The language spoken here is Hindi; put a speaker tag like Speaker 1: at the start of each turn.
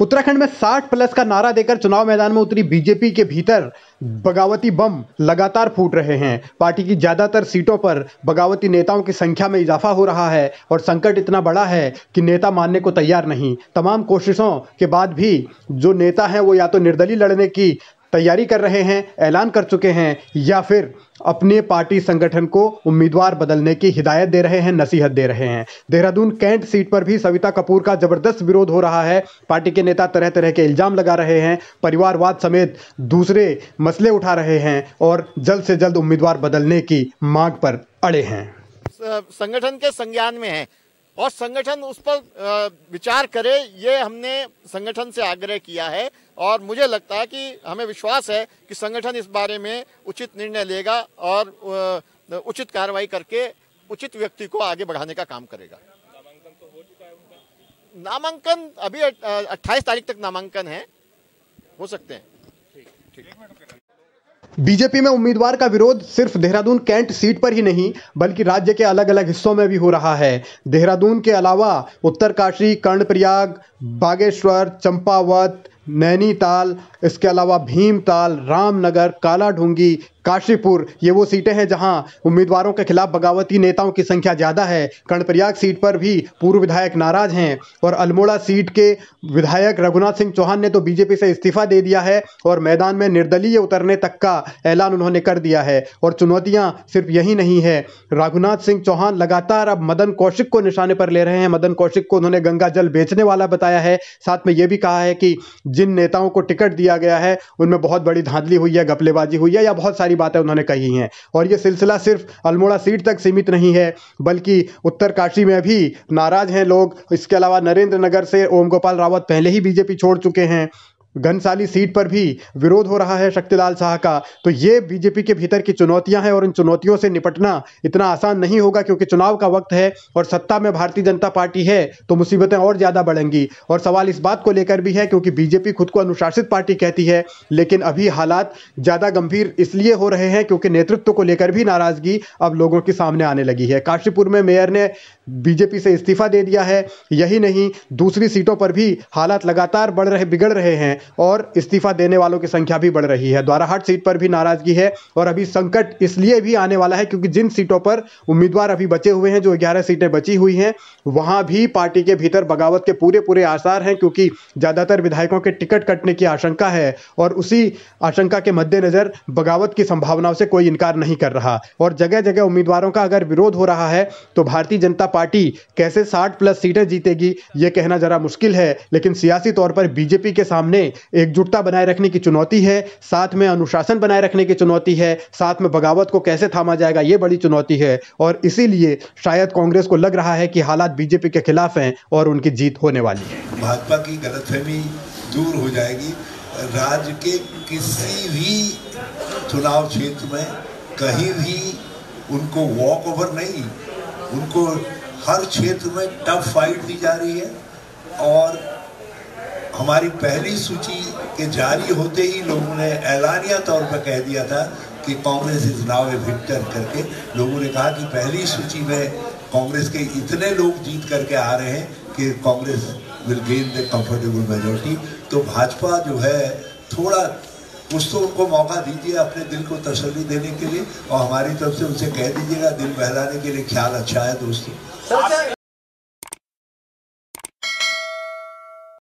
Speaker 1: उत्तराखंड में 60 प्लस का नारा देकर चुनाव मैदान में उतरी बीजेपी के भीतर बगावती बम लगातार फूट रहे हैं। पार्टी की ज्यादातर सीटों पर बगावती नेताओं की संख्या में इजाफा हो रहा है और संकट इतना बड़ा है कि नेता मानने को तैयार नहीं। तमाम कोशिशों के बाद भी जो नेता हैं वो या तो निर्दलीय लड़ने की तैयारी कर रहे हैं, ऐलान कर चुके हैं, या फिर अपने पार्टी संगठन को उम्मीदवार बदलने की हिदायत दे रहे हैं, नसीहत दे रहे हैं। देहरादून कैंट सीट पर भी सविता कपूर का जबरदस्त विरोध हो रहा है। पार्टी के नेता तरह तरह के इल्जाम लगा रहे हैं, परिवारवाद समेत दूसरे मसले उठा रहे हैं और जल्द से जल्द उम्मीदवार बदलने की मांग पर अड़े हैं।
Speaker 2: संगठन के संज्ञान में है और संगठन उस पर विचार करे, ये हमने संगठन से आग्रह किया है और मुझे लगता है कि हमें विश्वास है कि संगठन इस बारे में उचित निर्णय लेगा और उचित कार्रवाई करके उचित व्यक्ति को आगे बढ़ाने का काम करेगा।
Speaker 3: नामांकन तो हो चुका है उनका?
Speaker 2: नामांकन अभी 28 तारीख तक नामांकन है, हो सकते हैं।
Speaker 1: बीजेपी में उम्मीदवार का विरोध सिर्फ देहरादून कैंट सीट पर ही नहीं बल्कि राज्य के अलग अलग हिस्सों में भी हो रहा है। देहरादून के अलावा उत्तरकाशी, कर्णप्रयाग, बागेश्वर, चंपावत, नैनीताल, इसके अलावा भीमताल, रामनगर, कालाढूंगी, काशीपुर, ये वो सीटें हैं जहां उम्मीदवारों के खिलाफ बगावती नेताओं की संख्या ज़्यादा है। कर्णप्रयाग सीट पर भी पूर्व विधायक नाराज हैं और अल्मोड़ा सीट के विधायक रघुनाथ सिंह चौहान ने तो बीजेपी से इस्तीफा दे दिया है और मैदान में निर्दलीय उतरने तक का ऐलान उन्होंने कर दिया है। और चुनौतियां सिर्फ यही नहीं है, रघुनाथ सिंह चौहान लगातार अब मदन कौशिक को निशाने पर ले रहे हैं। मदन कौशिक को उन्होंने गंगा जल बेचने वाला बताया है। साथ में यह भी कहा है कि जिन नेताओं को टिकट दिया गया है उनमें बहुत बड़ी धांधली हुई है, घपलेबाजी हुई है, या बहुत सारी बातें उन्होंने कही हैं। और यह सिलसिला सिर्फ अल्मोड़ा सीट तक सीमित नहीं है बल्कि उत्तरकाशी में भी नाराज हैं लोग। इसके अलावा नरेंद्र नगर से ओम गोपाल रावत पहले ही बीजेपी छोड़ चुके हैं। घनसाली सीट पर भी विरोध हो रहा है शक्तिलाल शाह का। तो ये बीजेपी के भीतर की चुनौतियां हैं और इन चुनौतियों से निपटना इतना आसान नहीं होगा क्योंकि चुनाव का वक्त है और सत्ता में भारतीय जनता पार्टी है तो मुसीबतें और ज़्यादा बढ़ेंगी। और सवाल इस बात को लेकर भी है क्योंकि बीजेपी खुद को अनुशासित पार्टी कहती है, लेकिन अभी हालात ज़्यादा गंभीर इसलिए हो रहे हैं क्योंकि नेतृत्व को लेकर भी नाराज़गी अब लोगों के सामने आने लगी है। काशीपुर में मेयर ने बीजेपी से इस्तीफा दे दिया है। यही नहीं, दूसरी सीटों पर भी हालात लगातार बिगड़ रहे हैं और इस्तीफा देने वालों की संख्या भी बढ़ रही है। द्वाराहाट सीट पर भी नाराजगी है और अभी संकट इसलिए भी आने वाला है क्योंकि जिन सीटों पर उम्मीदवार अभी बचे हुए हैं, जो 11 सीटें बची हुई हैं, वहां भी पार्टी के भीतर बगावत के पूरे आसार हैं क्योंकि ज्यादातर विधायकों के टिकट कटने की आशंका है और उसी आशंका के मद्देनजर बगावत की संभावनाओं से कोई इनकार नहीं कर रहा। और जगह जगह उम्मीदवारों का अगर विरोध हो रहा है तो भारतीय जनता पार्टी कैसे 60 प्लस सीटें जीतेगी यह कहना जरा मुश्किल है, लेकिन सियासी तौर पर बीजेपी के सामने एकजुटता बनाए रखने की चुनौती है, साथ में अनुशासन बनाए रखने की चुनौती है, साथ में बगावत को कैसे थामा जाएगा यह बड़ी चुनौती है। और इसीलिए शायद कांग्रेस को लग रहा है कि हालात बीजेपी के खिलाफ हैं और उनकी जीत होने वाली है।
Speaker 4: भाजपा की गलतफहमी दूर हो जाएगी। राज्य के किसी भी चुनाव क्षेत्र में कहीं भी उनको वॉक ओवर नहीं, उनको हर क्षेत्र में टफ फाइट दी जा रही है। और हमारी पहली सूची के जारी होते ही लोगों ने ऐलानिया तौर पर कह दिया था कि Congress is now a victor करके। लोगों ने कहा कि पहली सूची में कांग्रेस के इतने लोग जीत करके आ रहे हैं कि Congress will gain the comfortable majority. तो भाजपा जो है थोड़ा कुछ तो उनको मौका दीजिए अपने दिल को तसल्ली देने के लिए और हमारी तरफ से उनसे कह दीजिएगा दिल बहलाने के लिए ख्याल अच्छा है दोस्तों।